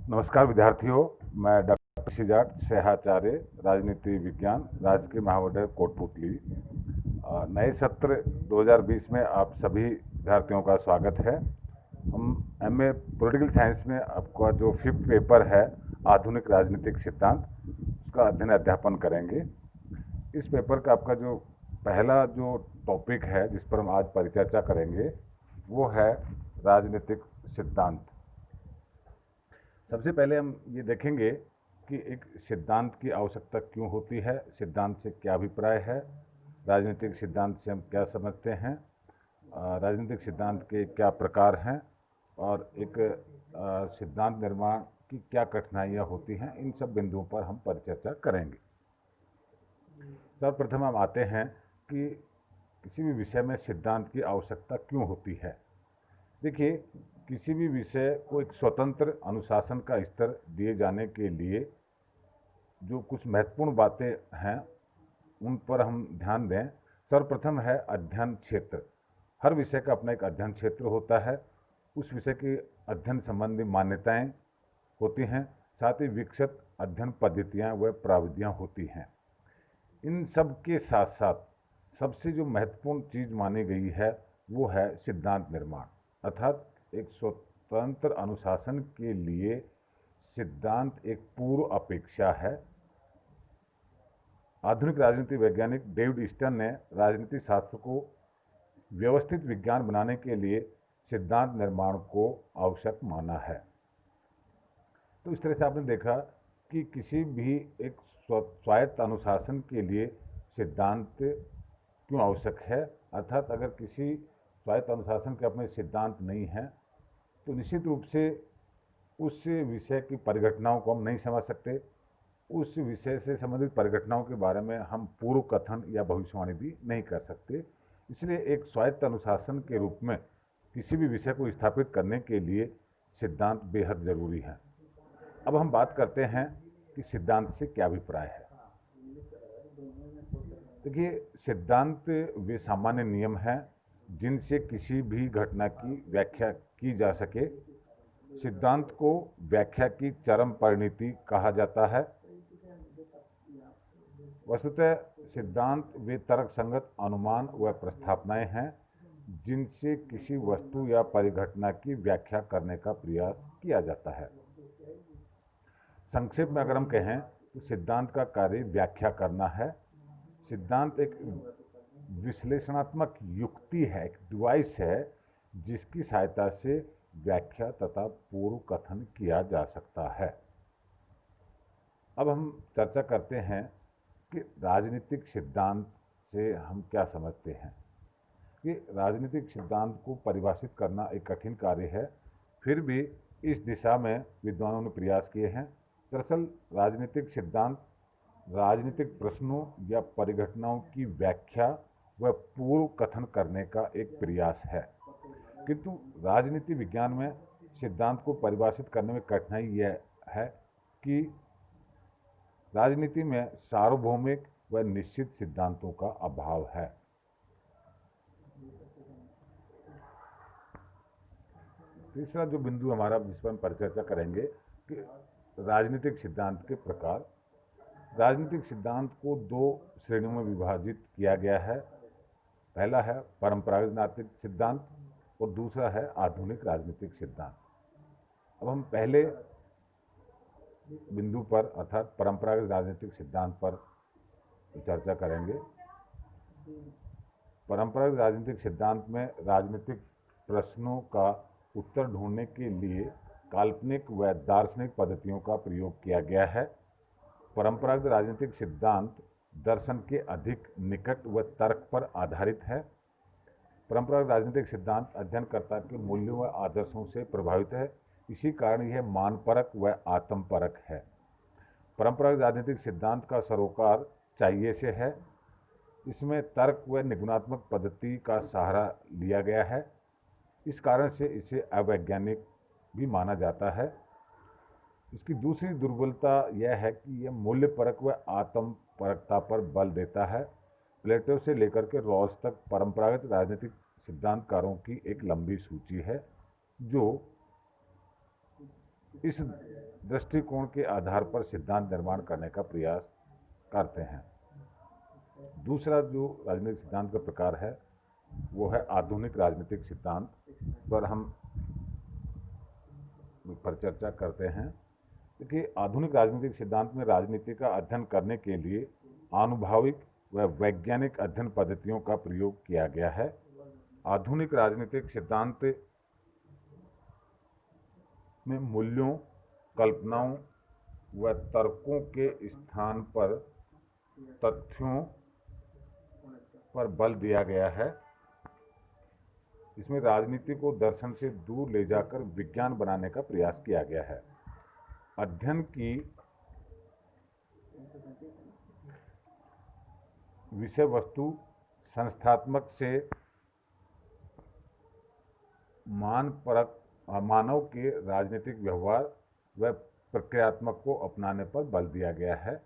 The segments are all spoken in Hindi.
नमस्कार विद्यार्थियों, मैं डॉक्टर सिजाट सहआचार्य राजनीति विज्ञान राजकीय महाविद्यालय कोटपुतली। नए सत्र 2020 में आप सभी विद्यार्थियों का स्वागत है। हम एमए पॉलिटिकल साइंस में आपका जो 5th पेपर है आधुनिक राजनीतिक सिद्धांत, उसका अध्ययन अध्यापन करेंगे। इस पेपर का आपका जो पहला जो टॉपिक है जिस पर हम आज परिचर्चा करेंगे वो है राजनीतिक सिद्धांत। सबसे पहले हम ये देखेंगे कि एक सिद्धांत की आवश्यकता क्यों होती है, सिद्धांत से क्या अभिप्राय है, राजनीतिक सिद्धांत से हम क्या समझते हैं, राजनीतिक सिद्धांत के क्या प्रकार हैं और एक सिद्धांत निर्माण की क्या कठिनाइयाँ होती हैं। इन सब बिंदुओं पर हम परिचर्चा करेंगे। सर्वप्रथम हम आते हैं कि किसी भी विषय में सिद्धांत की आवश्यकता क्यों होती है। देखिए, किसी भी विषय को एक स्वतंत्र अनुशासन का स्तर दिए जाने के लिए जो कुछ महत्वपूर्ण बातें हैं उन पर हम ध्यान दें। सर्वप्रथम है अध्ययन क्षेत्र। हर विषय का अपना एक अध्ययन क्षेत्र होता है। उस विषय की अध्ययन संबंधी मान्यताएं होती हैं, साथ ही विकसित अध्ययन पद्धतियां व प्रविधियां होती हैं। इन सब के साथ साथ सबसे जो महत्वपूर्ण चीज़ मानी गई है वो है सिद्धांत निर्माण, अर्थात एक स्वतंत्र अनुशासन के लिए सिद्धांत एक पूर्व अपेक्षा है। आधुनिक राजनीति वैज्ञानिक डेविड स्टर्न ने राजनीति शास्त्र को व्यवस्थित विज्ञान बनाने के लिए सिद्धांत निर्माण को आवश्यक माना है। तो इस तरह से आपने देखा कि किसी भी एक स्वायत्त अनुशासन के लिए सिद्धांत क्यों आवश्यक है, अर्थात अगर किसी स्वायत्त अनुशासन के अपने सिद्धांत नहीं हैं तो निश्चित रूप से उस विषय की परिघटनाओं को हम नहीं समझ सकते। उस विषय से संबंधित परिघटनाओं के बारे में हम पूर्व कथन या भविष्यवाणी भी नहीं कर सकते। इसलिए एक स्वायत्त अनुशासन के रूप में किसी भी विषय को स्थापित करने के लिए सिद्धांत बेहद ज़रूरी है। अब हम बात करते हैं कि सिद्धांत से क्या अभिप्राय है। देखिए, सिद्धांत वे सामान्य नियम हैं जिनसे किसी भी घटना की व्याख्या की जा सके। सिद्धांत को व्याख्या की चरम परिणति कहा जाता है। वस्तुतः सिद्धांत वे तर्कसंगत अनुमान व प्रस्तावनाएं हैं जिनसे किसी वस्तु या परिघटना की व्याख्या करने का प्रयास किया जाता है। संक्षेप में अगर हम कहें तो सिद्धांत का कार्य व्याख्या करना है। सिद्धांत एक विश्लेषणात्मक युक्ति है, एक डिवाइस है जिसकी सहायता से व्याख्या तथा पूर्व कथन किया जा सकता है। अब हम चर्चा करते हैं कि राजनीतिक सिद्धांत से हम क्या समझते हैं। कि राजनीतिक सिद्धांत को परिभाषित करना एक कठिन कार्य है, फिर भी इस दिशा में विद्वानों ने प्रयास किए हैं। दरअसल राजनीतिक सिद्धांत राजनीतिक प्रश्नों या परिघटनाओं की व्याख्या व पूर्व कथन करने का एक प्रयास है, किंतु राजनीति विज्ञान में सिद्धांत को परिभाषित करने में कठिनाई यह है कि राजनीति में सार्वभौमिक व निश्चित सिद्धांतों का अभाव है। तीसरा जो बिंदु हमारा जिस पर हम परिचर्चा करेंगे कि राजनीतिक सिद्धांत के प्रकार। राजनीतिक सिद्धांत को दो श्रेणियों में विभाजित किया गया है। पहला है परंपरागत राजनीतिक सिद्धांत और दूसरा है आधुनिक राजनीतिक सिद्धांत। अब हम पहले बिंदु पर अर्थात परंपरागत राजनीतिक सिद्धांत पर चर्चा करेंगे। परंपरागत राजनीतिक सिद्धांत में राजनीतिक प्रश्नों का उत्तर ढूंढने के लिए काल्पनिक व दार्शनिक पद्धतियों का प्रयोग किया गया है। परंपरागत राजनीतिक सिद्धांत दर्शन के अधिक निकट व तर्क पर आधारित है। परंपरागत राजनीतिक सिद्धांत अध्ययनकर्ता के मूल्यों व आदर्शों से प्रभावित है, इसी कारण यह मानपरक व आत्मपरक है। परंपरागत राजनीतिक सिद्धांत का सरोकार चाहिए से है। इसमें तर्क व निगुणात्मक पद्धति का सहारा लिया गया है, इस कारण से इसे अवैज्ञानिक भी माना जाता है। इसकी दूसरी दुर्बलता यह है कि यह मूल्यपरक व आत्मपरकता पर बल देता है। प्लेटो से लेकर के रॉस तक परंपरागत राजनीतिक सिद्धांतकारों की एक लंबी सूची है। जो इस दृष्टिकोण के आधार पर सिद्धांत निर्माण करने का प्रयास करते हैं। दूसरा जो राजनीतिक सिद्धांत का प्रकार है वो है आधुनिक राजनीतिक सिद्धांत, पर हम पर चर्चा करते हैं। देखिए, आधुनिक राजनीतिक सिद्धांत में राजनीति का अध्ययन करने के लिए आनुभविक व वैज्ञानिक अध्ययन पद्धतियों का प्रयोग किया गया है। आधुनिक राजनीतिक सिद्धांत में मूल्यों, कल्पनाओं व तर्कों के स्थान पर तथ्यों पर बल दिया गया है। इसमें राजनीति को दर्शन से दूर ले जाकर विज्ञान बनाने का प्रयास किया गया है। अध्ययन की विषय वस्तु संस्थात्मक से मानव के राजनीतिक व्यवहार व प्रक्रियात्मक को अपनाने पर बल दिया गया है।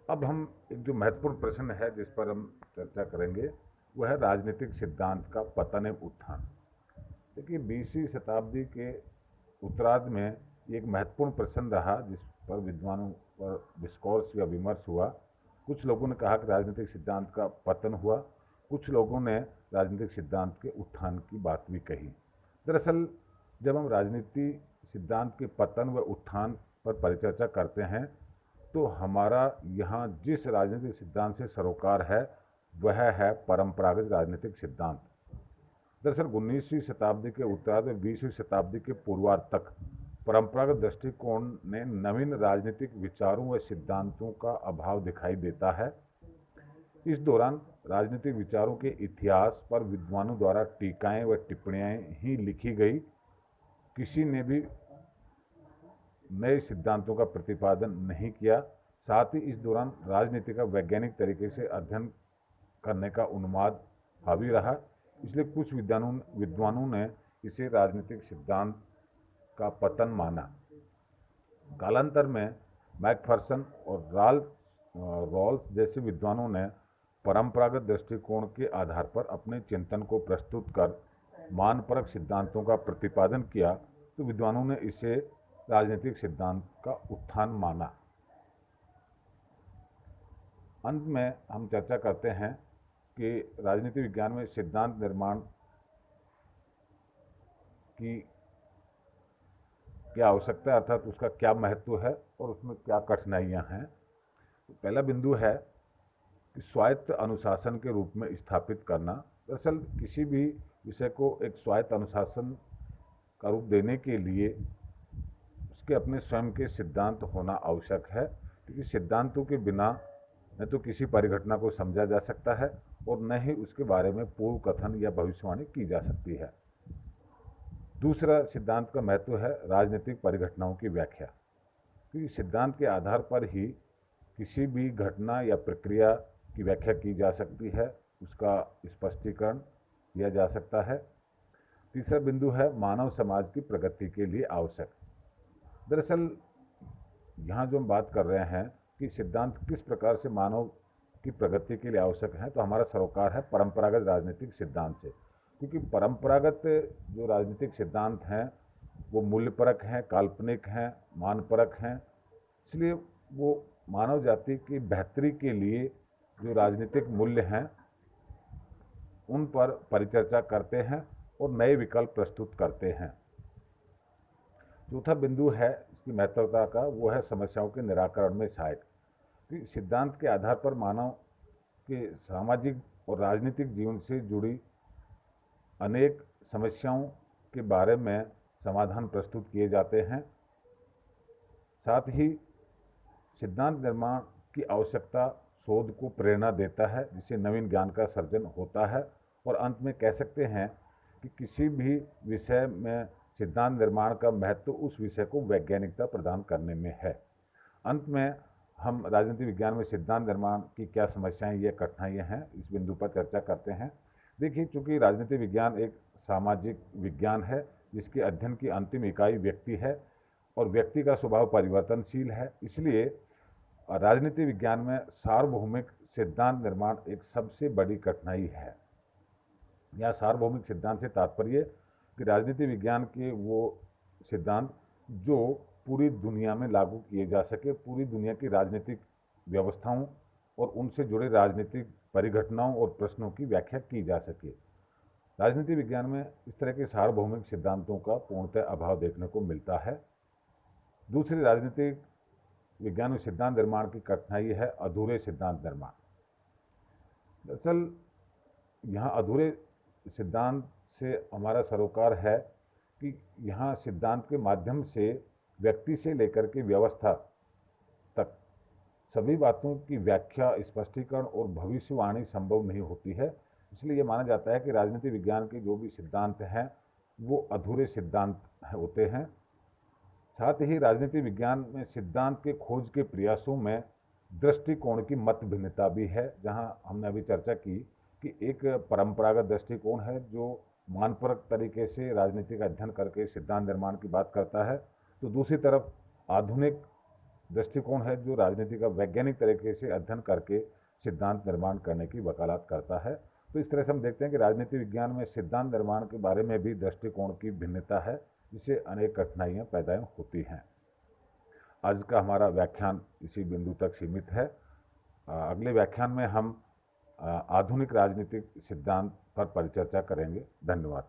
अब हम एक जो महत्वपूर्ण प्रश्न है जिस पर हम चर्चा करेंगे वह है राजनीतिक सिद्धांत का पतन एवं उत्थान। देखिए, 20वीं शताब्दी के उत्तरार्ध में एक महत्वपूर्ण प्रश्न रहा जिस पर विद्वानों पर डिस्कोर्स या विमर्श हुआ। कुछ लोगों ने कहा कि राजनीतिक सिद्धांत का पतन हुआ, कुछ लोगों ने राजनीतिक सिद्धांत के उत्थान की बात भी कही। दरअसल जब हम राजनीति सिद्धांत के पतन व उत्थान पर परिचर्चा करते हैं तो हमारा यहाँ जिस राजनीतिक सिद्धांत से सरोकार है वह है परंपरागत राजनीतिक सिद्धांत। दरअसल 19वीं शताब्दी के उत्तरार्ध में 20वीं शताब्दी के पूर्वार्ध तक परंपरागत दृष्टिकोण ने नवीन राजनीतिक विचारों व सिद्धांतों का अभाव दिखाई देता है। इस दौरान राजनीतिक विचारों के इतिहास पर विद्वानों द्वारा टीकाएं व टिप्पणियां ही लिखी गई। किसी ने भी नए सिद्धांतों का प्रतिपादन नहीं किया। साथ ही इस दौरान राजनीति का वैज्ञानिक तरीके से अध्ययन करने का उन्माद हावी रहा। इसलिए कुछ विद्वानों ने इसे राजनीतिक सिद्धांत का पतन माना। कालांतर में मैकफर्सन और रॉल्स जैसे विद्वानों ने परंपरागत दृष्टिकोण के आधार पर अपने चिंतन को प्रस्तुत कर मानपरक सिद्धांतों का प्रतिपादन किया, तो विद्वानों ने इसे राजनीतिक सिद्धांत का उत्थान माना। अंत में हम चर्चा करते हैं कि राजनीति विज्ञान में सिद्धांत निर्माण की क्या आवश्यकता है, अर्थात उसका क्या महत्व है और उसमें क्या कठिनाइयां हैं। तो पहला बिंदु है कि स्वायत्त अनुशासन के रूप में स्थापित करना। दरअसल किसी भी विषय को एक स्वायत्त अनुशासन का रूप देने के लिए उसके अपने स्वयं के सिद्धांत होना आवश्यक है, क्योंकि सिद्धांतों के बिना न तो किसी परिघटना को समझा जा सकता है और न ही उसके बारे में पूर्व कथन या भविष्यवाणी की जा सकती है। दूसरा सिद्धांत का महत्व है राजनीतिक परिघटनाओं की व्याख्या, क्योंकि सिद्धांत के आधार पर ही किसी भी घटना या प्रक्रिया की व्याख्या की जा सकती है, उसका स्पष्टीकरण किया जा सकता है। तीसरा बिंदु है मानव समाज की प्रगति के लिए आवश्यक। दरअसल यहाँ जो हम बात कर रहे हैं कि सिद्धांत किस प्रकार से मानव की प्रगति के लिए आवश्यक है, तो हमारा सरोकार है परंपरागत राजनीतिक सिद्धांत से, क्योंकि परंपरागत जो राजनीतिक सिद्धांत हैं वो मूल्यपरक हैं, काल्पनिक हैं, मानपरक हैं। इसलिए वो मानव जाति की बेहतरी के लिए जो राजनीतिक मूल्य हैं उन पर परिचर्चा करते हैं और नए विकल्प प्रस्तुत करते हैं। चौथा बिंदु है इसकी महत्वता का, वो है समस्याओं के निराकरण में सहायक। सिद्धांत के आधार पर मानव के सामाजिक और राजनीतिक जीवन से जुड़ी अनेक समस्याओं के बारे में समाधान प्रस्तुत किए जाते हैं। साथ ही सिद्धांत निर्माण की आवश्यकता शोध को प्रेरणा देता है, जिससे नवीन ज्ञान का सर्जन होता है। और अंत में कह सकते हैं कि किसी भी विषय में सिद्धांत निर्माण का महत्व उस विषय को वैज्ञानिकता प्रदान करने में है। अंत में हम राजनीति विज्ञान में सिद्धांत निर्माण की क्या समस्याएं या कठिनाइयां हैं, इस बिंदु पर चर्चा करते हैं। देखिए, चूँकि राजनीति विज्ञान एक सामाजिक विज्ञान है जिसके अध्ययन की अंतिम इकाई व्यक्ति है और व्यक्ति का स्वभाव परिवर्तनशील है, इसलिए राजनीति विज्ञान में सार्वभौमिक सिद्धांत निर्माण एक सबसे बड़ी कठिनाई है। यहाँ सार्वभौमिक सिद्धांत से तात्पर्य कि राजनीति विज्ञान के वो सिद्धांत जो पूरी दुनिया में लागू किए जा सके, पूरी दुनिया की राजनीतिक व्यवस्थाओं और उनसे जुड़े राजनीतिक परिघटनाओं और प्रश्नों की व्याख्या की जा सके। राजनीति विज्ञान में इस तरह के सार्वभौमिक सिद्धांतों का पूर्णतः अभाव देखने को मिलता है। दूसरी राजनीतिक विज्ञान में सिद्धांत निर्माण की कठिनाई है अधूरे सिद्धांत निर्माण। दरअसल यहाँ अधूरे सिद्धांत से हमारा सरोकार है कि यहाँ सिद्धांत के माध्यम से व्यक्ति से लेकर के व्यवस्था तक सभी बातों की व्याख्या, स्पष्टीकरण और भविष्यवाणी संभव नहीं होती है। इसलिए ये माना जाता है कि राजनीति विज्ञान के जो भी सिद्धांत हैं वो अधूरे सिद्धांत होते हैं। साथ ही राजनीति विज्ञान में सिद्धांत के खोज के प्रयासों में दृष्टिकोण की मत भिन्नता भी है, जहाँ हमने अभी चर्चा की कि एक परंपरागत दृष्टिकोण है जो मानपरक तरीके से राजनीति का अध्ययन करके सिद्धांत निर्माण की बात करता है, तो दूसरी तरफ आधुनिक दृष्टिकोण है जो राजनीति का वैज्ञानिक तरीके से अध्ययन करके सिद्धांत निर्माण करने की वकालत करता है। तो इस तरह से हम देखते हैं कि राजनीति विज्ञान में सिद्धांत निर्माण के बारे में भी दृष्टिकोण की भिन्नता है, जिससे अनेक कठिनाइयाँ पैदा होती हैं। आज का हमारा व्याख्यान इसी बिंदु तक सीमित है। अगले व्याख्यान में हम आधुनिक राजनीतिक सिद्धांत पर परिचर्चा करेंगे। धन्यवाद।